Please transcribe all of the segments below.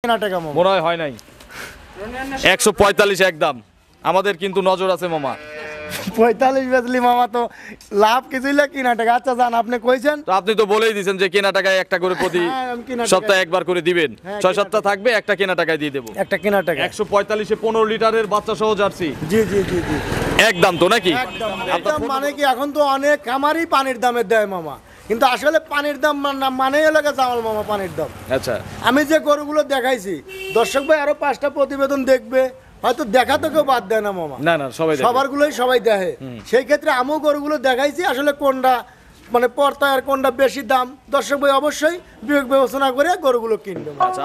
মনে হয় নাই 145 একদম আমাদের কিন্তু নজর আছে মামা 45 বেচলি মামা তো লাভ কিছুই না কিনা টাকা আচ্ছা জান আপনি কইছেন তো আপনি তো বলেই দিয়েছেন যে কেনা টাকায় একটা করে প্রতি সপ্তাহে একবার করে দিবেন 6 সপ্তাহ থাকবে একটা কেনা টাকায় দিয়ে দেব একটা কেনা টাকা 145 এ 15 লিটারের বাচ্চা সহ জার্সি জি জি জি জি একদম তো নাকি একদম মানে কি এখন তো অনেক খামারই পানির দামে দেয় মামা কিন্তু আসলে পানির দাম মানে এলাকা জামাল মামা পানির দাম আচ্ছা আমি যে গরুগুলো দেখাইছি দর্শক ভাই আরো 5টা প্রতিবেদন দেখবে হয়তো দেখা তো কেউ বাদ দেয় না মামা না না সবাই সবারগুলোই সবাই দেখে সেই ক্ষেত্রে আমিও গরুগুলো দেখাইছি আসলে কোনটা মানে পর্তা আর কোনটা বেশি দাম দর্শক ভাই অবশ্যই বিবেক বিবেচনা করে গরুগুলো কিনবে আচ্ছা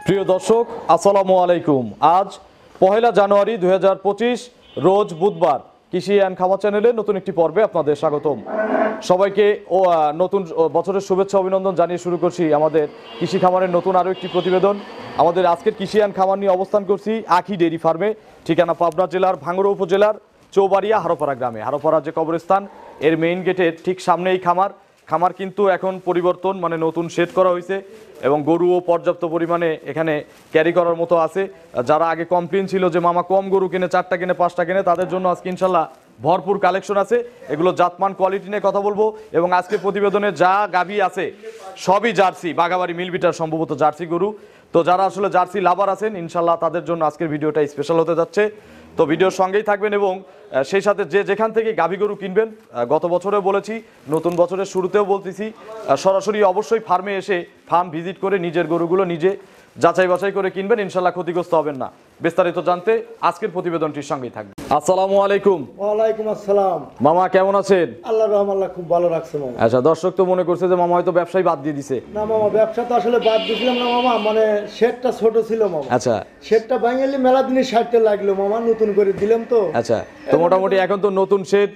প্রিয় দর্শক আসসালামু আলাইকুম আজ 1 জানুয়ারি 2025 রোজ বুধবার কৃষি অ্যান্ড খামার চ্যানেলে নতুন একটি পর্বে আপনাদের স্বাগতম সবাইকে নতুন বছরের শুভেচ্ছা অভিনন্দন জানিয়ে শুরু করছি আমাদের কৃষি খামারের নতুন আরও একটি প্রতিবেদন আমাদের আজকের কৃষি অ্যান্ড খামার নিয়ে অবস্থান করছি আখি ডেইরি ফার্মে ঠিকানা পাবনা জেলার ভাঙ্গুড়া উপজেলার চৌবাড়িয়া হারোপাড়া গ্রামে হারোপাড়া যে কবরস্থান এর মেইন গেটের ঠিক সামনে এই খামার কিন্তু এখন পরিবর্তন মানে নতুন শেড করা হয়েছে এবং গরুও পর্যাপ্ত পরিমাণে এখানে ক্যারি করার মতো আছে যারা আগে কমপ্লেন ছিল যে মামা কম গরু কিনে 4টা কিনে 5টা কিনে তাদের জন্য আজকে ইনশাল্লাহ ভরপুর কালেকশন আছে এগুলো জাতমান কোয়ালিটি নিয়ে কথা বলবো এবং আজকে প্রতিবেদনে যা গাভী আছে সবই জার্সি বাগাবাড়ি মিলবিটার সম্ভবত জার্সি গরু তো যারা আসলে জার্সি লাভার আছেন ইনশাল্লাহ তাদের জন্য আজকের ভিডিওটা স্পেশাল হতে যাচ্ছে তো ভিডিওর সঙ্গেই থাকবেন এবং সেই সাথে যেখান থেকে গাভী গরু কিনবেন গত বছরেও বলেছি নতুন বছরের শুরুতেও বলতেছি সরাসরি অবশ্যই ফার্মে এসে ফার্ম ভিজিট করে নিজের গরুগুলো নিজে যাচাই বাছাই করে কিনবেন ইনশাল্লাহ ক্ষতিগ্রস্ত হবেন না বিস্তারিত জানতে আজকের প্রতিবেদনটির সঙ্গেই থাকবে আসসালামু আলাইকুম ওয়ালাইকুম আসসালাম মামা কেমন আছেন আল্লাহর রহম আল্লাহ খুব ভালো রাখছে মামা আচ্ছা দর্শক তো মনে করছে যে মামা হয়তো ব্যবসায় বাদ দিয়ে দিছে না মামা ব্যবসা তো আসলে বাদ দিছিলাম না মামা মানে শেডটা ছোট ছিল মামা আচ্ছা শেডটা ভাঙালি মেলা দিনে সারতে লাগলো মামা নতুন করে দিলাম তো আচ্ছা তো মোটামুটি এখন তো নতুন শেড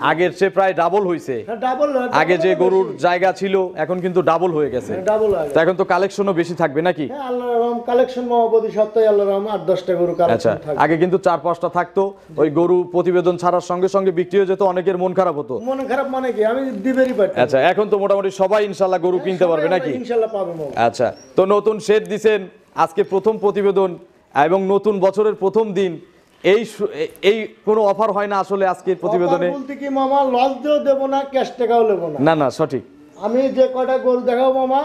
আগের চেয়ে প্রায় ডাবল হইছে ডাবল আগে যে গরুর জায়গা ছিল এখন কিন্তু ডাবল হয়ে গেছে ডাবল তো এখন তো কালেকশনও বেশি থাকবে নাকি হ্যাঁ আল্লাহর রহম কালেকশন মামা প্রতি সপ্তাহে আল্লাহর রহম 8-10টা গরু আচ্ছা কালেকশন থাকবে আগে কিন্তু 4-5টা থাকতো ওই গরু প্রতিবেদন ছাড়ার সঙ্গে সঙ্গে বিক্রি হয়ে যেত অনেকের মন খারাপ হতো মন খারাপ মানে কি আমি দিবেরই পারতাম আচ্ছা এখন তো মোটামুটি সবাই ইনশাআল্লাহ গরু কিনতে পারবে নাকি ইনশাআল্লাহ পাবে মামা আচ্ছা তো নতুন শেড দিবেন আজকে প্রথম প্রতিবেদন এবং নতুন বছরের প্রথম দিন এই কোনো অফার হয় না আসলে আজকের প্রতিবেদনে বলতে কি মামা লস দিও দেব না ক্যাশ টাকাও নেব না না না সঠিক আমি যে কয়টা গরু দেখাবো মামা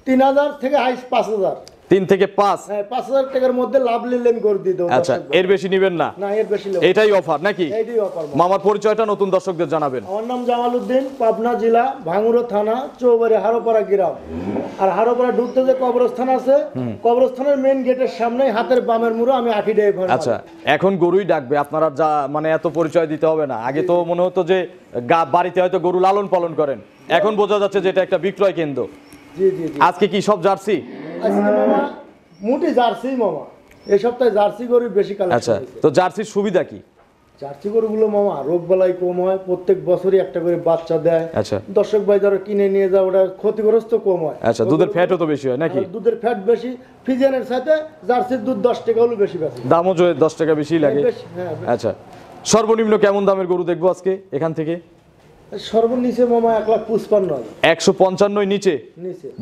3000 থেকে হাইস 5000 3 থেকে 5 হ্যাঁ 5000 টাকার মধ্যে লাভ নিলে আমি করে দিয়ে দেব আচ্ছা এর বেশি নেবেন না না এর বেশি নেব এটাই অফার নাকি এইটাই অফার মামার পরিচয়টা নতুন দর্শকদের জানাবেন আমার নাম জামাল উদ্দিন পাবনা জেলা ভাঙ্গুড়া থানা চৌবাড়ি হারোপাড়া গ্রাম আর হারোপাড়া ঢুকতে যে কবরস্থান আছে কবরস্থানের মেইন গেটের সামনে হাতের বামের মুড়ো আমি আখি ডেইরি ফার্ম আচ্ছা এখন গরুই ডাকবে আপনারা যা মানে এত পরিচয় দিতে হবে না আগে তো মনে হতো যে বাড়িতে হয়তো গরু লালন পালন করেন এখন বোঝা যাচ্ছে যে এটা একটা বিক্রয় কেন্দ্র জি জি জি আজকে কি সব জার্সি আজকে মামা মুটি জার্সি মামা এই সপ্তাহে জার্সি গরু বেশি কালেকশন আচ্ছা তো জার্সির সুবিধা কি জার্সি গরুগুলো মামা রোগ বালাই কম হয় প্রত্যেক বছরই একটা করে বাচ্চা দেয় আচ্ছা দর্শক ভাই যারা কিনে নিয়ে যায় ওটা ক্ষতিগ্রস্ত কম হয় আচ্ছা দুধের ফ্যাটও তো বেশি হয় নাকি দুধের ফ্যাট বেশি ফিজিয়ানের সাথে জার্সির দুধ 10 টাকা হলো বেশি বেশি দামও 10 টাকা বেশি লাগে আচ্ছা সর্বনিম্ন কেমন দামের গরু দেখবো আজকে এখান থেকে সর্বনিচে মামা 1,55,000 155 নিচে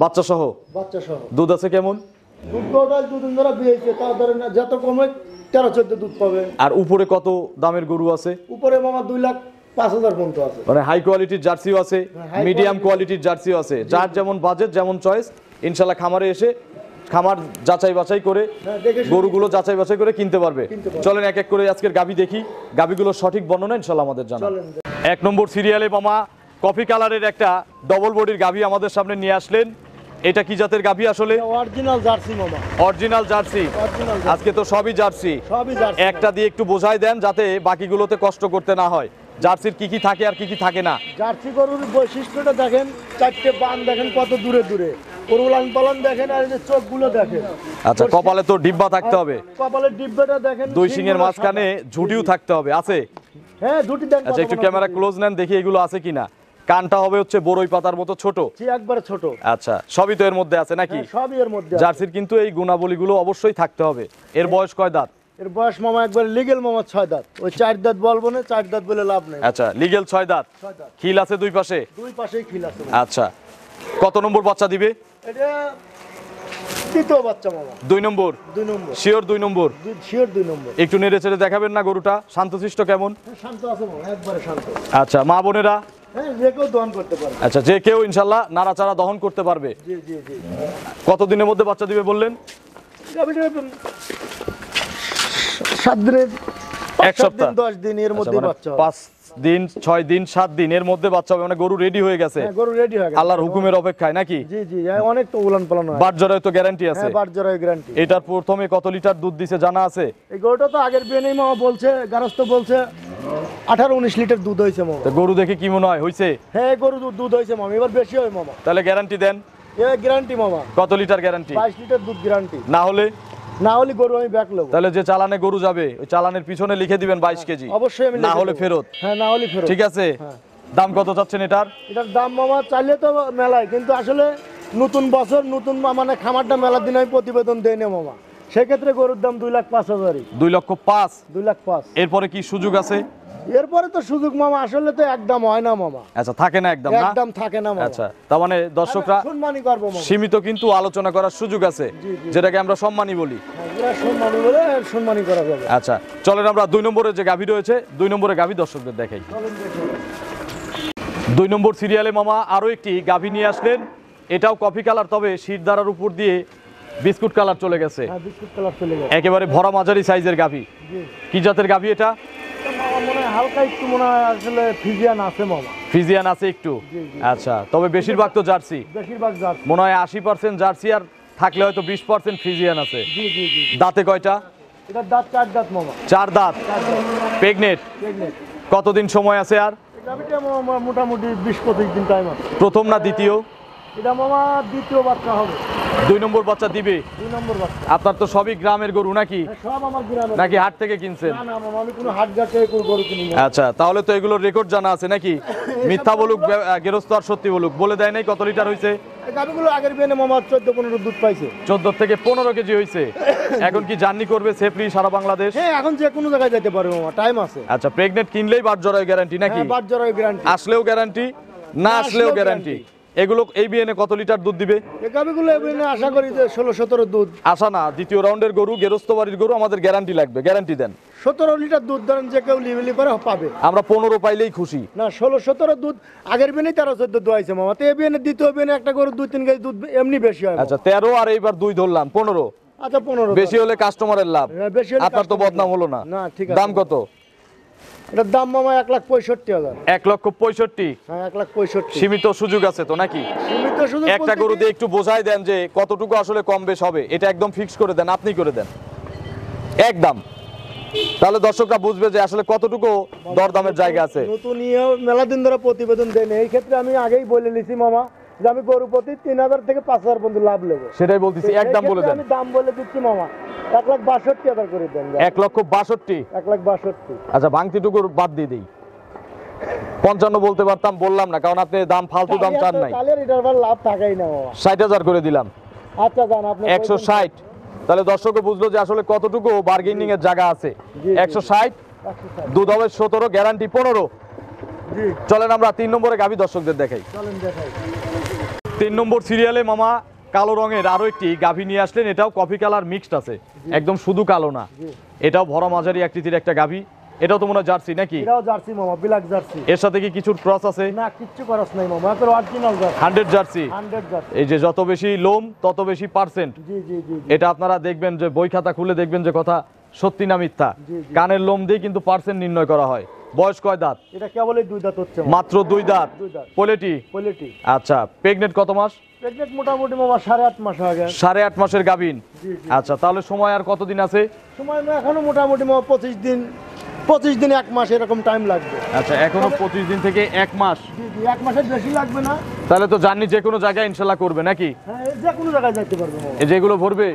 বাচ্চা সহ দুধ আছে কেমন দুদিন ধরে বিয়েছে তা ধরেন যত কমে 13-14 দুধ পাবে আর উপরে কত দামের গরু আছে উপরে মামা 2,05,000 পর্যন্ত আছে মানে হাই কোয়ালিটির জার্সিও আছে মিডিয়াম কোয়ালিটির জার্সিও আছে যার যেমন বাজেট যেমন চয়েস ইনশাআল্লাহ খামারে এসে খামার যাচাই বাছাই করে হ্যাঁ, দেখে শুনে গরুগুলো যাচাই বাছাই করে কিনতে পারবে। কিনতে পারবে। চলেন এক এক করে আজকের গাভী দেখি, গাভীগুলোর সঠিক বর্ণনা ইনশাল্লাহ আমাদের জানা। চলেন। 1 নম্বর সিরিয়ালে মামা কফি কালারের একটা ডবল বডির গাভী আমাদের সামনে নিয়ে আসলেন। এটা কি জাতের গাভী আসলে? অরিজিনাল জার্সি মামা, অরিজিনাল জার্সি। অরিজিনাল আজকে তো সবই জার্সি। সবই জার্সি। একটা দিয়ে একটু বোঝাই দেন যাতে বাকিগুলোতে কষ্ট করতে না হয়। জার্সির কি কি থাকে আর কি কি থাকে না? জার্সি গরুর বৈশিষ্ট্যটা দেখেন, চারটে বান দেখেন কত দূরে দূরে, উলান পালন দেখেন, আর এই যে চোখগুলো দেখেন। আচ্ছা, কপালে তো ডিব্বা থাকতে হবে, কপালের ডিব্বাটা দেখেন, দুই সিংয়ের মাঝখানে ঝুঁটিও থাকতে হবে। আছে? হ্যাঁ, দুটি দেন। আচ্ছা, একটু ক্যামেরা ক্লোজ নেন দেখি এগুলো আছে কিনা। কানটা হবে হচ্ছে বড়ই পাতার মতো ছোট। জি, একবারে ছোট। আচ্ছা, সবই তো এর মধ্যে আছে নাকি? হ্যাঁ, সবই এর মধ্যে আছে। জার্সির কিন্তু এই গুণাবলীগুলো অবশ্যই থাকতে হবে। এর বয়স কয় দাঁত? এর বয়স মামা একবার লিগেল মামা 6 দাঁত। ওই 4 দাঁত বলবো না, 4 দাঁত বলে লাভ নেই। আচ্ছা, লিগেল 6 দাঁত। 6 দাঁত, খিল আছে দুই পাশে। দুই পাশেই খিল আছে। আচ্ছা, কত নম্বর বাচ্চা দিবে? এটা দ্বিতীয় বাচ্চা মামা। 2 নম্বর। 2 নম্বর, শিওর 2 নম্বর। শিওর 2 নম্বর। একটু নেড়ে চেড়ে দেখাবেন না গরুটা শান্তশিষ্ট কেমন? হ্যাঁ, শান্ত আছে মামা, একবারে শান্ত। আচ্ছা, মা বোনেরা? হ্যাঁ, যে কেউ দহন করতে পারে। আচ্ছা, যে কেউ ইনশাল্লাহ নাড়াচাড়া দহন করতে পারবে। জি জি জি। কত দিনের মধ্যে বাচ্চা দিবে বললেন? 7 দিনের, এক সপ্তাহ, 10 দিন এর মধ্যে বাচ্চা হবে। 5 দিন 6 দিন 7 দিন এর মধ্যে বাচ্চা হবে, মানে গরু রেডি হয়ে গেছে। হ্যাঁ, গরু রেডি হয়ে গেছে আল্লাহর হুকুমের অপেক্ষায় নাকি? জি জি, অনেক তো উলান পালন হয়। বাট জরায় তো গ্যারান্টি আছে? হ্যাঁ, বাট জরায় গ্যারান্টি। এটার প্রথমে কত লিটার দুধ দিছে জানা আছে? এই গরুটা তো আগের বিয়েনেই মামা বলছে, গারস্থ বলছে 18-19 লিটার দুধ হয়েছে মামা। তো গরু দেখে কি মনে হয় হইছে? হ্যাঁ, গরু দুধ হয়েছে মামা, এবার বেশি হয় মামা। তাহলে গ্যারান্টি দেন। এ গ্যারান্টি মামা, কত লিটার গ্যারান্টি? 22 লিটার দুধ গ্যারান্টি। না হলে? না হলে গরু আমি ব্যাক নেবো। তাহলে যে চালানে গরু যাবে ওই চালানের পিছনে লিখে দিবেন 22 কেজি। অবশ্যই আমি না লিখে হলে দেবো। ফেরত। হ্যাঁ, না হলে ফেরত। ঠিক আছে। হ্যাঁ। দাম কত চাচ্ছেন এটার? এটার দাম মামা চাইলে তো মেলায়, কিন্তু আসলে নতুন বছর নতুন মানে খামারটা মেলার দিন আমি প্রতিবেদন দেই না মামা, সেক্ষেত্রে গরুর দাম 2,05,000। 2,05,000। 2,05,000। এরপরে কি সুযোগ আছে? এরপরে তো সুযোগ মামা, আসলে তো একদম হয় না মামা। আচ্ছা, থাকে না একদম না? একদম থাকে না মামা। আচ্ছা, তার মানে দর্শকরা সম্মানই করবো মামা। সীমিত কিন্তু আলোচনা করার সুযোগ আছে, জি, জি। যেটাকে আমরা সম্মানই বলি। হ্যাঁ, এরা সম্মানী বলে সম্মানই করা যাবে। আচ্ছা, চলেন আমরা 2 নম্বরে যে গাভী রয়েছে 2 নম্বরে গাভী দর্শকদের দেখাই। চলেন দেখুন। 2 নম্বর সিরিয়ালে মামা আরো একটি গাভী নিয়ে আসলেন। এটাও কফি কালার, তবে শিরদারার উপর দিয়ে বিস্কুট কালার চলে গেছে। হ্যাঁ, বিস্কুট কালার চলে গেছে। একেবারে ভরা মাঝারি সাইজের গাভী। জি। কি জাতের গাভী এটা? মামা মনে হয় হালকা একটু মনে হয় আসলে ফিজিয়ান আছে মামা। ফ্রিজিয়ান আছে একটু। জি, জি। আচ্ছা, তবে বেশিরভাগ তো জার্সি। বেশিরভাগ জাত। মনে হয় 80% জার্সি, আর থাকলে হয়তো 20% ফ্রিজিয়ান আছে। জি জি জি। দাঁতে কয়টা? এটার দাঁত 4 দাঁত মামা। 4 দাঁত। 4 দাঁত। প্রেগনেন্ট। প্রেগনেন্ট। কতদিন সময় আছে আর? এটা মামা মোটামুটি 20-25 দিন টাইম আছে। প্রথম না দ্বিতীয়? এটা মামা দ্বিতীয় বাচ্চা হবে। 2 নম্বর বাচ্চা দিবে। 2 নম্বর বাচ্চা। আপনার তো সবই গ্রামের গরু নাকি? হ্যাঁ, সব আমার গ্রামে। নাকি হাট থেকে কিনছেন? না না মামা, আমি কোনো হাট ঘাটে কোনো গরু কিনি না। আচ্ছা, তাহলে তো এগুলোর রেকর্ড জানা আছে নাকি? মিথ্যা বলুক গেরস্ত আর সত্যি বলুক, বলে দেয় নাই কত লিটার হইছে? এই গাভিগুলো আগের বিয়েনে মামা 14-15 দুধ পাইছে। 14 থেকে 15 কেজি হইছে। এখন কি জার্নি করবে সেফলি সারা বাংলাদেশ? হ্যাঁ, এখন যে কোনো জায়গায় যেতে পারবে মামা, টাইম আছে। আচ্ছা, প্রেগনেন্ট কিনলেই বাট জরায় গ্যারান্টি নাকি? হ্যাঁ, বাট জরায়ু গ্যারান্টি। আসলেও গ্যারান্টি, না আসলেও গ্যারান্টি। এগুলো এই বিয়েনে কত লিটার দুধ দিবে? এই গাভিগুলো এই বিয়েনে আশা করি যে 16-17 দুধ। আশা না, দ্বিতীয় রাউন্ডের গরু, গেরস্ত বাড়ির গরু, আমাদের গ্যারান্টি লাগবে। গ্যারান্টি দেন। 17 লিটার দুধ ধরেন যে কেউ লিবিলি করে পাবে। আমরা 15 পাইলেই খুশি। না, 16-17 দুধ আগের বিয়েনেই 13-14 দোয়াইছে মামা। তো এই বিয়েনে দ্বিতীয় বিয়েনে একটা গরু 2-3 কেজি দুধ এমনি বেশি হয় মামা। আচ্ছা, 13 আর এইবার 2 ধরলাম, 15। আচ্ছা, 15 বেশি হলে কাস্টমারের লাভ। হ্যাঁ, বেশি হলে আপনার তো customer বদনাম হলো না। না, ঠিক আছে। দাম কত? এটার দাম মামা 1,65,000। 1,65,000। হ্যাঁ, 1,65,000। সীমিত সুযোগ আছে তো নাকি? সীমিত সুযোগ একটা বলতে গরু কি- দিয়ে একটু বোঝাই দেন যে কতটুকু আসলে কম বেশ হবে, এটা একদম ফিক্স করে দেন, আপনি করে দেন একদম, তাহলে দর্শকরা বুঝবে যে আসলে কতটুকু দরদামের জায়গা আছে। নতুন মেলা দিন ধরে প্রতিবেদন দেন, এই ক্ষেত্রে আমি আগেই বলে নিছি মামা যে আমি গরু প্রতি 3,000 থেকে 5,000 পর্যন্ত লাভ নেবো। সেটাই বলতেছি, একদম বলে দেন। আমি দাম বলে দিচ্ছি মামা 1,62,000 করে দেন। 1,62,000। 1,62,000। আচ্ছা, ভাঙতিটুকু বাদ দিয়ে দিই, 55 বলতে পারতাম, বললাম না, কারণ আপনি দাম ফালতু দাম চান নাই। তাহলে এটার আবার লাভ থাকাই না মামা। 60,000 করে দিলাম। আচ্ছা জান, আপনি 160। তাহলে দর্শকও বুঝলো যে আসলে কতটুকু বার্গেনিং এর জায়গা আছে। জি, জি। 160, 160। দুধ হবে 17, গ্যারান্টি 15। জি, চলেন আমরা 3 নম্বরে গাভী দর্শকদের দেখাই। চলেন দেখাই। 3 নম্বর সিরিয়ালে মামা কালো রঙের আরো একটি গাভী নিয়ে আসলেন। এটাও কফি কালার মিক্সড আছে, একদম শুধু কালো না। জি। এটাও ভরা মাঝারি আকৃতির একটা গাভী। এটাও তো মনে হয় জার্সি নাকি? এটাও জার্সি মামা, ব্ল্যাক জার্সি। এর সাথে কি কিছুর ক্রস আছে? না, কিচ্ছু খরচ নাই মামা, একেবারে অরিজিনাল জার্সি। 100 জার্সি। 100 জার্সি। এই যে যত বেশি লোম তত বেশি পার্সেন্ট। জি জি জি। এটা আপনারা দেখবেন যে বই খাতা খুলে দেখবেন যে কথা সত্যি না মিথ্যা। কানের লোম দিয়ে কিন্তু পার্সেন্ট নির্ণয় করা হয়। বয়স কয় দাঁত? এটা কেবলই 2 দাঁত হচ্ছে মাত্র 2 দাঁত। পোলেটি? পোলেটি। আচ্ছা, প্রেগনেন্ট কত মাস? প্রেগনেন্ট মোটামুটি মামা 8.5 মাস আগে। 8.5 মাসের গাভীন। আচ্ছা, তাহলে সময় আর কতদিন আছে? সময় এখনো মোটামুটি মামা 25 দিন 1 মাস এরকম টাইম লাগবে। আচ্ছা, এখনো 25 দিন থেকে 1 মাস। জি জি, 1 মাসের বেশি লাগবে না। তাহলে তো জার্নি যে কোনো জায়গায় ইনশাআল্লাহ করবে নাকি? হ্যাঁ, যে কোনো জায়গায় যেতে পারবে মামা। এই যেগুলো ভরবে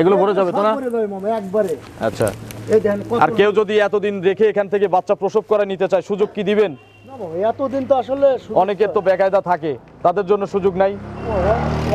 এগুলো ভরে যাবে তো না? ভরে যাবে মামা একবারে। আচ্ছা, এই দেখেন কত। আর কেউ যদি এতদিন রেখে এখান থেকে বাচ্চা প্রসব করে নিতে চায় সুযোগ কি দিবেন? না মামা, এতদিন তো আসলে অনেকের তো বেকায়দা থাকে, তাদের জন্য সুযোগ নাই?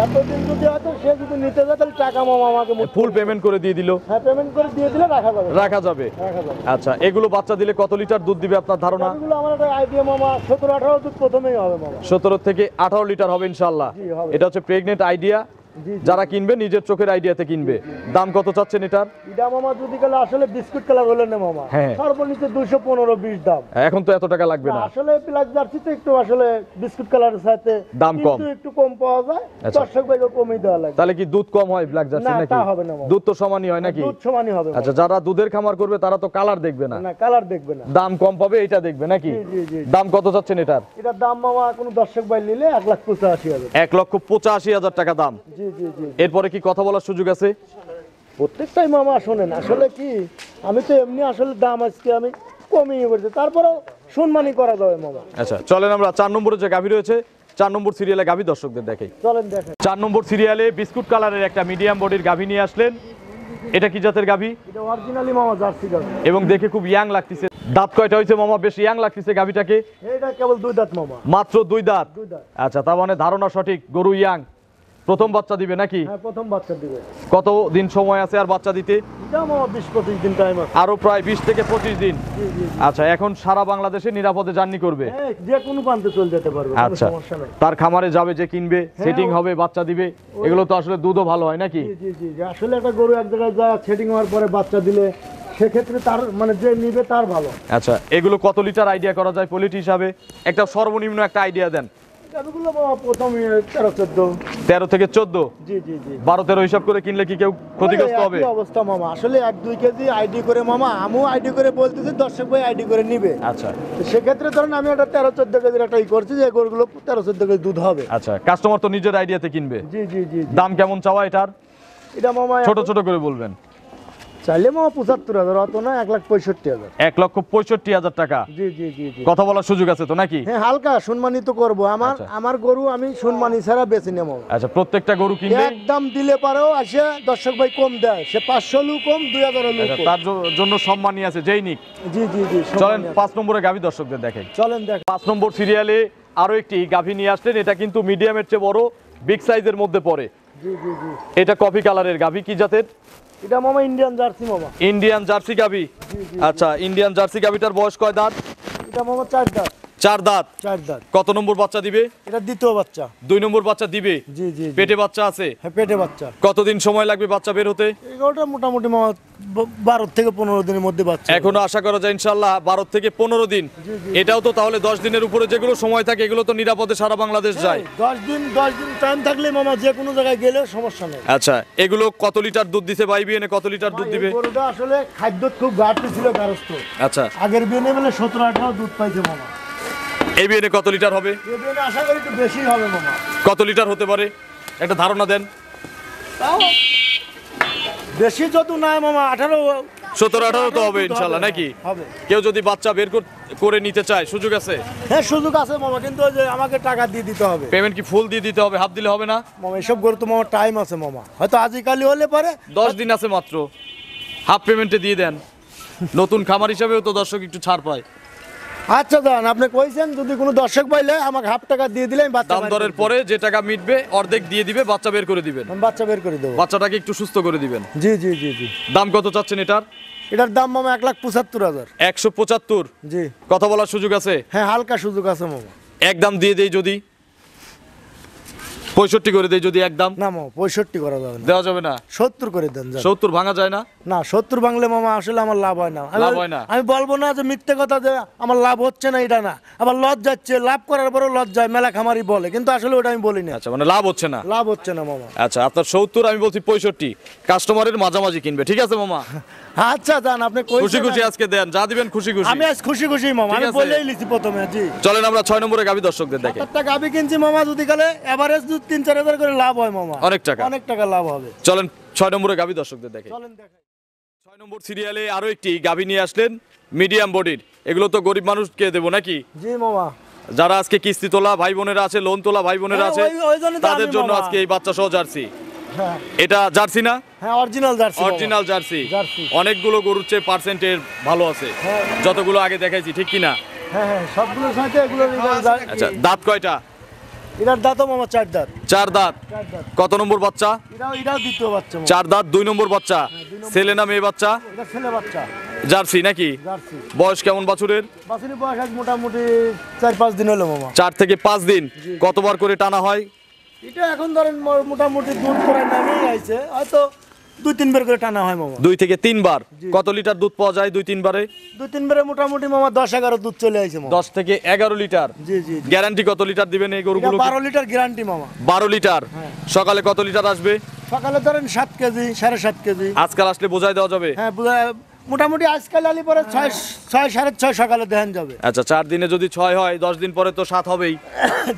এতদিন যদি হয়তো সে যদি নিতে যায় তাহলে টাকা মামা আমাকে ফুল পেমেন্ট করে দিয়ে দিল? হ্যাঁ, পেমেন্ট করে দিয়ে দিলে রাখা যাবে। রাখা যাবে। রাখা যাবে। আচ্ছা, এগুলো বাচ্চা দিলে কত লিটার দুধ দিবে আপনার ধারণা? এগুলো আমার একটা আইডিয়া মামা 17-18 দুধ প্রথমেই হবে মামা। 17 থেকে 18 লিটার হবে ইনশাআল্লাহ। জি, হবে। এটা হচ্ছে প্রেগনেন্ট আইডিয়া। জি, জি। যারা কিনবে নিজের চোখের আইডিয়াতে কিনবে। দাম কত চাচ্ছেন এটার? এটা মামা যদি কালে আসলে বিস্কুট কালার হলে না মামা, হ্যাঁ। সর্বনিম্ন 215-20 দাম। এখন তো এত টাকা লাগবে না। আসলে ব্ল্যাক জার্সিতে একটু আসলে বিস্কুট কালারের সাথে দাম কম। একটু কম পাওয়া যায়। আচ্ছা। দর্শক ভাইকে কমই দেওয়া লাগে। তাহলে কি দুধ কম হয় ব্ল্যাক জার্সি না, নাকি? তা হবে না মামা। দুধ তো সমানই হয় নাকি? দুধ সমানই হবে মামা। আচ্ছা, যারা দুধের খামার করবে তারা তো কালার দেখবে না, না, কালার দেখবে না। দাম কম পাবে এটা দেখবে নাকি? জি, জি, জি। দাম কত চাচ্ছেন এটার? এটার দাম মামা কোনো দর্শক ভাই নিলে 1,85,000। 1,85,000 টাকা দাম। জি জি জি। এরপরে কি কথা বলার সুযোগ আছে? প্রত্যেকটাই মামা শোনেন, আসলে কি আমি তো এমনি আসলে দাম আজকে আমি কমিয়ে বলছি, তারপরেও সম্মানই করা যাবে মামা। আচ্ছা, চলেন আমরা 4 নম্বরে যে গাভী রয়েছে 4 নম্বর সিরিয়ালে গাভী দর্শকদের দেখাই। চলেন দেখেন। 4 নম্বর সিরিয়ালে বিস্কুট কালারের একটা মিডিয়াম বডির গাভী নিয়ে আসলেন। এটা কি জাতের গাভী? এটা অরিজিনালি মামা জার্সি গাভী। এবং দেখে খুব ইয়াং লাগতেছে। দাঁত কয়টা হয়েছে মামা? বেশ ইয়াং লাগতেছে গাভীটাকে। এটা কেবল 2 দাঁত মামা। মাত্র 2 দাঁত। 2 দাঁত। আচ্ছা, তার মানে ধারণা সঠিক, গরু ইয়াং, প্রথম বাচ্চা দিবে নাকি? হ্যাঁ, প্রথম বাচ্চা দিবে। কত দিন সময় আছে আর বাচ্চা দিতে? এটা মামা 20-25 দিন টাইম আছে। আরো প্রায় 20 থেকে 25 দিন। জি জি। আচ্ছা, এখন সারা বাংলাদেশে নিরাপদে জার্নি করবে? হ্যাঁ, যে কোনো প্রান্তে চলে যেতে পারবে, কোনো আচ্ছা, সমস্যা নাই। তার খামারে যাবে যে কিনবে, সেটিং হবে, বাচ্চা দিবে, এগুলো তো আসলে দুধও ভালো হয় নাকি? জি জি জি জি। আসলে একটা গরু এক জায়গায় যা সেটিং হওয়ার পরে বাচ্চা দিলে সেক্ষেত্রে তার মানে যে নিবে তার ভালো। আচ্ছা, এগুলো কত লিটার আইডিয়া করা যায় পলিটি হিসাবে? একটা সর্বনিম্ন একটা আইডিয়া দেন। এগুলো মামা প্রথম 13-14। 13 থেকে 14? জি জি জি। 12-13 হিসাব করে কিনলে কি কেউ ক্ষতিগ্রস্ত হবে? একই অবস্থা মামা, আসলে 1-2 কেজি আইডি করে মামা, আমিও আইডি করে বলতেছি, দর্শক ভাই আইডি করে নিবে। আচ্ছা তো সেক্ষেত্রে ধরেন আমি একটা 13-14 কেজির একটা করছি, যে গরুগুলো 13-14 কেজি দুধ হবে। আচ্ছা, কাস্টমার তো নিজের আইডিয়াতে কিনবে। জি জি জি জি। দাম কেমন চাওয়া এটার? এটা মামা ছোট ছোট করে বলবেন। চাইলে মামা 75,000, অত না 1,65,000। 1,65,000 টাকা। জি জি জি জি। কথা বলার সুযোগ আছে তো নাকি? হ্যাঁ, হালকা সম্মানিত করব। আচ্ছা। আমার গরু আমি সম্মানী ছাড়া বেশি নেব। আচ্ছা, প্রত্যেকটা গরু কিনবে? একদম দিলে পারেও আসে দর্শক ভাই কম দেয়, সে 500 লু কম, 2,000 লু আচ্ছা, কম। তার জন্য সম্মানই আছে যেই নিক। জি জি জি। চলেন 5 নম্বরে গাভী দর্শকদের দেখাই। চলেন দেখ। 5 নম্বর সিরিয়ালে আরো একটি গাভী নিয়ে আসলেন। এটা কিন্তু মিডিয়ামের চেয়ে বড়, বিগ সাইজের মধ্যে পড়ে। জি জি জি। এটা কফি কালারের গাভী। কি জাতের? এটা মামা ইন্ডিয়ান জার্সি মামা। ইন্ডিয়ান জার্সি গাভী। আচ্ছা, ইন্ডিয়ান জার্সি গাভীটার বয়স কয় দাঁত? এটা মামা 4 দাঁত। 4 দাঁত। 4 দাঁত। কত নম্বর বাচ্চা দিবে? এটা দ্বিতীয় বাচ্চা। 2 নম্বর বাচ্চা দিবে। জি জি জি। পেটে বাচ্চা আছে? হ্যাঁ, পেটে বাচ্চা। কতদিন সময় লাগবে বাচ্চা বের হতে? এগুলোটা মোটামুটি মামা 12 থেকে 15 দিনের মধ্যে বাচ্চা। এখনো আশা করা যায় ইনশাআল্লাহ 12 থেকে 15 দিন। এটাও তো তাহলে 10 দিনের উপরে যেগুলো সময় থাকে এগুলো তো নিরাপদে সারা বাংলাদেশ যায়। 10 দিন টাইম থাকলে মামা যে কোনো জায়গায় গেলে সমস্যা নেই। আচ্ছা, এগুলো কত লিটার দুধ দিছে ভাই? বিএনে কত লিটার দুধ দিবে? এই গরুটা আসলে খাদ্য খুব ঘাটতি ছিল গারস্থ। আচ্ছা, আগের বিয়ে বলে 17-18 দুধ পাইছে মামা। এই বিএনে কত লিটার হবে? এই বিয়ে আশা করি একটু বেশি হবে মামা। কত লিটার হতে পারে একটা ধারণা দেন। তাও বেশি যত নাই মামা, 17-18 তো হবে ইনশাআল্লাহ নাকি? হবে। কেউ যদি বাচ্চা বের করে নিতে চায় সুযোগ আছে? হ্যাঁ, সুযোগ আছে মামা, কিন্তু ওই যে আমাকে টাকা দিয়ে দিতে হবে। পেমেন্ট কি ফুল দিয়ে দিতে হবে, হাফ দিলে হবে না? মামা এসব গরু তো মামা টাইম আছে মামা, হয়তো আজকালি হলে পারে। 10 দিন আছে মাত্র, হাফ পেমেন্টে দিয়ে দেন। নতুন খামার হিসাবেও তো দর্শক একটু ছাড় পায়। আচ্ছা দান, আপনি কইছেন যদি কোনো দর্শক পাইলে আমাকে হাফ টাকা দিয়ে দিলে আমি বাচ্চা দাম দরের পরে যে টাকা মিটবে অর্ধেক দিয়ে দিবে, বাচ্চা বের করে দিবেন। আমি বাচ্চা বের করে দেবো। বাচ্চাটাকে একটু সুস্থ করে দিবেন। জি জি জি জি। দাম কত চাচ্ছেন এটার? এটার দাম মামা 1,75,000। 175। জি। কথা বলার সুযোগ আছে? হ্যাঁ, হালকা সুযোগ আছে মামা। একদম দিয়ে দেই যদি? 65 করে দেই যদি একদম। না মামা 65 করা যাবে না, দেওয়া যাবে না? 70 করে দেন যান। 70 ভাঙা যায় না? না 70 বাংলে মামা আসলে আমার লাভ হয় না। লাভ হয় না? আমি বলবো না যে মিথ্যে কথা যে আমার লাভ হচ্ছে না, এটা না। আবার লজ যাচ্ছে, লাভ করার পরও লজ যায়, মেলা খামারি বলে, কিন্তু আসলে ওটা আমি বলি না। আচ্ছা, মানে লাভ হচ্ছে না? লাভ হচ্ছে না মামা। আচ্ছা, আপনার 70, আমি বলছি 65, কাস্টমারের মাঝামাঝি কিনবে, ঠিক আছে মামা? আচ্ছা যান, আপনি খুশি খুশি আজকে দেন, যা দিবেন খুশি খুশি। আমি আজ খুশি খুশি মামা, ঠিক আমি আছে। বলেই লিছি প্রথমে। জি চলেন আমরা 6 নম্বরে গাবি দর্শকদের দেখে। 7 টাকা গাবি কিনছি মামা, যদি গেলে এভারেজ 3-4 হাজার করে লাভ হয় মামা। অনেক টাকা, অনেক টাকা লাভ হবে। চলেন 6 নম্বরে গাবি দর্শকদের দেখে। চলেন দেখাই। 6 নম্বর সিরিয়ালে আরো একটি গাবি নিয়ে আসলেন, মিডিয়াম বডির। এগুলো তো গরিব মানুষকে দেবো নাকি? জি মামা। যারা আজকে কিস্তি তোলা ভাই বোনেরা আছে, লোন তোলা ভাই বোনেরা হ্যাঁ, আছে, ওই জন্যই তো তাদের আমি জন্য মামা। আজকে এই বাচ্চা সহ জার্সি। হ্যাঁ এটা জার্সি না? হ্যাঁ, original jersey. Original jersey. Jersey. অনেকগুলো গরুর চেয়ে পার্সেন্টের ভালো আছে, হ্যাঁ। যতগুলো আগে দেখাইছি, ঠিক কি না? হ্যাঁ হ্যাঁ, সবগুলোর সাথে এগুলো আচ্ছা, দাঁত কয়টা? এটার দাঁতও মামা 4 দাঁত। 4 দাঁত। 4 দাঁত। কত নম্বর বাচ্চা? এটাও দ্বিতীয় বাচ্চা মামা। 4 দাঁত, 2 নম্বর বাচ্চা। 2 নম্বর। ছেলে না মেয়ে বাচ্চা? এটা ছেলে বাচ্চা, জার্সি নাকি? জার্সি। বয়স কেমন বাছুরের? বাছুরের বয়স আজ মোটামুটি 4-5 দিন হলো মামা। 4 থেকে 5 দিন। কতবার করে টানা হয়? এটা এখন ধরেন মোটামুটি দুধ করে নামে আইছে, হয়তো 2-3 বার করে টানা হয় মামা। 2 থেকে 3 বার। কত লিটার দুধ পাওয়া যায় 2-3 বারে? 2-3 বারে মোটামুটি মামা 10-11 দুধ চলে আইছে মামা। 10 থেকে 11 লিটার। জি জি জি। গ্যারান্টি কত লিটার দিবেন এই এটা গরুগুলো? 12 লিটার গ্যারান্টি মামা। 12 লিটার। হ্যাঁ। সকালে কত লিটার আসবে? সকালে ধরেন 7 কেজি, 7.5 কেজি। আজকাল আসলে বোঝাই দেওয়া যাবে? হ্যাঁ মোটামুটি আজকাল আলি পরে 6-6.5 সকালে দেখান যাবে। আচ্ছা, 4 দিনে যদি 6 হয়, 10 দিন পরে তো 7 হবেই।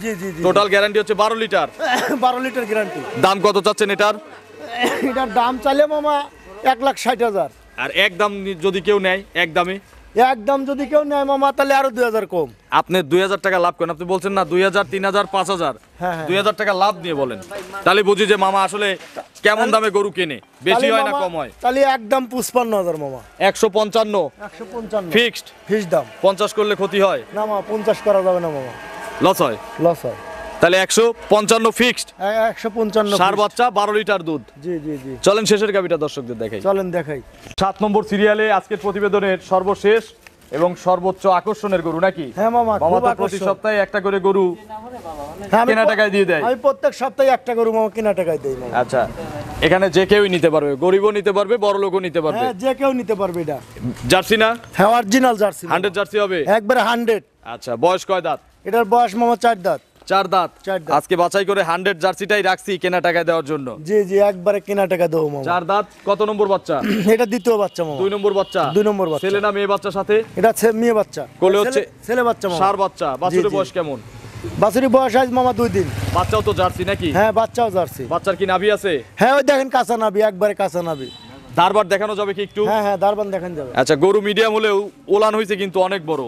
জি জি জি। টোটাল গ্যারান্টি হচ্ছে 12 লিটার। 12 litre guarantee. দাম কত চাচ্ছেন এটার? এটার দাম চাইলে মামা 1,60,000। আর একদম যদি কেউ নেয়, একদমে একদম যদি কেউ নেয় মামা, তাহলে আরো 2,000 কম। আপনি 2,000 টাকা লাভ করেন। আপনি বলছেন না 2,000, 3,000, 5,000, হ্যাঁ, হ্যাঁ। 2,000 টাকা লাভ নিয়ে বলেন, তাহলে বুঝি যে মামা আসলে কেমন দামে গরু কেনে, বেশি তাহলে হয় না মামা, কম হয়? তাহলে একদম 55,000 মামা। 155 155 ফিক্সড। ফিক্স দাম। 50 করলে ক্ষতি হয়? না মামা 50 করা যাবে না মামা, লস হয়? লস হয়। তাহলে 155 ফিক্সড। 155 সার বাচ্চা, 12 লিটার দুধ। জি জি জি। চলেন শেষের গাবিটা দর্শকদের দেখাই। চলেন দেখাই। 7 নম্বর সিরিয়ালে আজকের প্রতিবেদনের সর্বশেষ এবং সর্বোচ্চ আকর্ষণের গরু নাকি? হ্যাঁ মামা, মামা খুব তো প্রতি আকর্ষণ। সপ্তাহে একটা করে গরু হ্যাঁ, আমি কেনা টাকায় দিয়ে দেয়। আমি প্রত্যেক সপ্তাহে একটা গরু মামা কিনা টাকায় দেই মামা। আচ্ছা, এখানে যে কেউই নিতে পারবে, গরিবও নিতে পারবে, বড় লোকও নিতে পারবে। হ্যাঁ, যে কেউ নিতে পারবে এটা। জার্সি না? হ্যাঁ, অরিজিনাল জার্সি। 100 জার্সি হবে? একবারে 100। আচ্ছা, বয়স কয় দাঁত? এটার বয়স মামা 4 দাঁত। 4 দাঁত। 4 দাঁত। আজকে বাছাই করে 100 জার্সিটাই রাখছি কেনা টাকায় দেওয়ার জন্য। জি জি, একবারে কিনা টাকা দেবো মামা। 4 দাঁত। কত নম্বর বাচ্চা? এটা দ্বিতীয় বাচ্চা মামা। 2 নম্বর বাচ্চা। 2 নম্বর বাচ্চা। ছেলে না মেয়ে বাচ্চার সাথে? এটা মেয়ে বাচ্চা। কোলে হচ্ছে? ছেলে বাচ্চা মামা। সার বাচ্চা। বাছুরের জি। বয়স কেমন? বাছুরি বয়স আজ মামা 2 দিন। বাচ্চাও তো জার্সি নাকি? হ্যাঁ, বাচ্চাও জার্সি। বাচ্চার কি নাভি আছে? হ্যাঁ, ওই দেখেন কাঁচা নাবি, একবারে কাঁচা নাবি। ধারবার দেখানো যাবে কি একটু? হ্যাঁ হ্যাঁ, দারবান দেখেন যাবে। আচ্ছা, গরু মিডিয়াম হলেও ওলান হয়েছে কিন্তু অনেক বড়।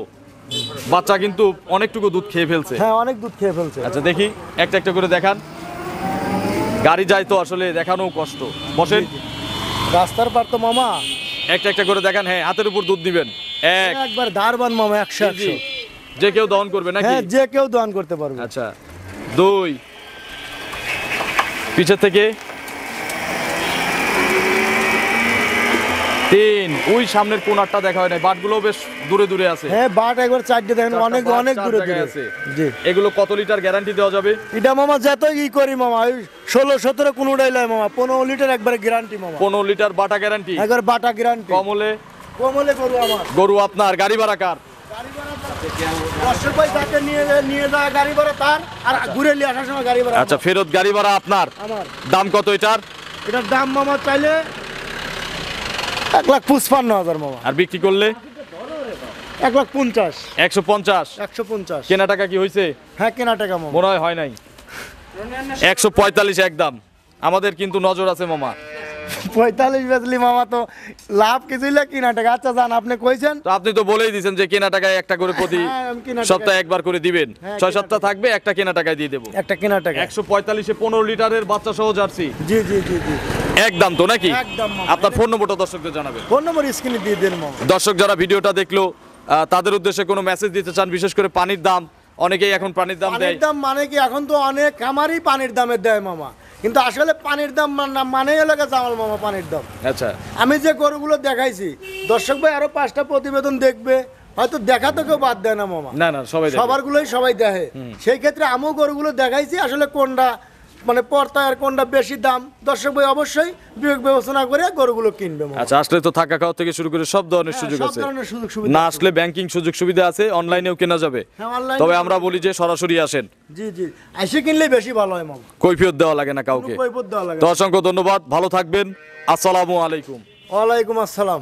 বাচ্চা কিন্তু অনেকটুকু দুধ খেয়ে ফেলছে। হ্যাঁ, অনেক দুধ খেয়ে ফেলছে। আচ্ছা, দেখি একটা একটা করে দেখান। গাড়ি যায় তো আসলে দেখানো কষ্ট। বসেন, রাস্তার পার তো মামা। একটা একটা করে দেখান। হ্যাঁ, হাতের উপর দুধ দিবেন। এক একবার দারবান মামা 100 জি, 100। যে কেউ দহন করবে নাকি? হ্যাঁ, যে কেউ দান করতে পারবে। আচ্ছা, 2 পিছের থেকে, 3 ওই সামনের কোণারটা দেখা হয় না, বাটগুলো বেশ দূরে দূরে আছে। হ্যাঁ, বাট একবার 4টে দেখেন, অনেক বাট অনেক 4 দূরে জায়গায় দূরে আছে। জি। এগুলো কত লিটার গ্যারান্টি দেওয়া যাবে? এটা মামা যত করি মামা, ওই 16-17 কোনোটাই লয় মামা। 15 লিটার একবারে গ্যারান্টি মামা। 15 লিটার বাটা গ্যারান্টি। একবার বাটা গ্যারান্টি। কম হলে? কমলে গরু আমার। গরু আপনার, গাড়ি ভাড়া কার? গাড়ি ভাড়া 10 পয়সা তাকে নিয়ে যায় গাড়ি ভাড়া তার, আর ঘুরে নিয়ে আসার সময় গাড়ি ভাড়া আচ্ছা, ফেরত গাড়ি ভাড়া আপনার। আমার। দাম কত এটার? এটার দাম মামা চাইলে 1,55,000 মামা। আর বিক্রি করলে? 1,50,000। 150। 150। কেনা টাকা কি হয়েছে? হ্যাঁ, কেনা টাকা মামা। মনে হয় নাই। 145 একদম। আমাদের কিন্তু নজর আছে মামা। 45 বেচলি মামা, তো লাভ কিছুই না, কিনা টাকা। আচ্ছা জান, আপনি কইছেন তো আপনি তো বলেই দিয়েছেন যে কেনা টাকায় একটা করে প্রতি হ্যাঁ, আমি কেনা টাকায়- সপ্তাহে একবার করে দিবেন। হ্যাঁ, 6 কেনা সপ্তাহ থাকবে, একটা কেনা টাকায় দিয়ে দেবো। একটা কেনা টাকা। 145-এ 15 লিটারের বাচ্চা সহ জার্সি। জি জি জি জি, একদম তো নাকি? একদম মামা। আপনার ফোন নম্বরটা দর্শকদের জানাবেন। ফোন নম্বর স্ক্রিনে দিয়ে দেন মামা। দর্শক যারা ভিডিওটা দেখলো তাদের উদ্দেশ্যে কোনো মেসেজ দিতে চান, বিশেষ করে পানির দাম, অনেকেই এখন পানির দাম দেয়। পানির দাম মানে কি, এখন তো অনেক খামারই পানির দামে দেয় মামা, কিন্তু আসলে পানির দাম মানে এলাকা জামাল মামা পানির দাম। আচ্ছা, আমি যে গরুগুলো দেখাইছি, দর্শক ভাই আরো 5টা প্রতিবেদন দেখবে, হয়তো দেখা তো কেউ বাদ দেয় না মামা। না না, সবাই দেখে। সবারগুলোই সবাই দেখে। সেই ক্ষেত্রে আমিও গরুগুলো দেখাইছি, আসলে কোনটা মানে পর্তায় আর কোনটা বেশি দাম দর্শক ভাই অবশ্যই বিবেক বিবেচনা করে গরুগুলো কিনবে মামা। আচ্ছা, আসলে তো থাকা খাওয়া থেকে শুরু করে সব ধরনের সুযোগ সব আছে। ধরনের সুযোগ সুবিধা না আছে। আসলে ব্যাংকিং সুযোগ সুবিধা আছে, অনলাইনেও কেনা যাবে। হ্যাঁ, online তবে এ- আমরা বলি যে সরাসরি আসেন, জি জি এসে কিনলে বেশি ভালো হয় মামা, কৈফিয়ত দেওয়া লাগে না কাউকে। কোনো কৈফিয়ত দেওয়া লাগে তো না। অসংখ্য ধন্যবাদ, ভালো থাকবেন, আসসালামু আলাইকুম। ওয়ালাইকুম আসসালাম।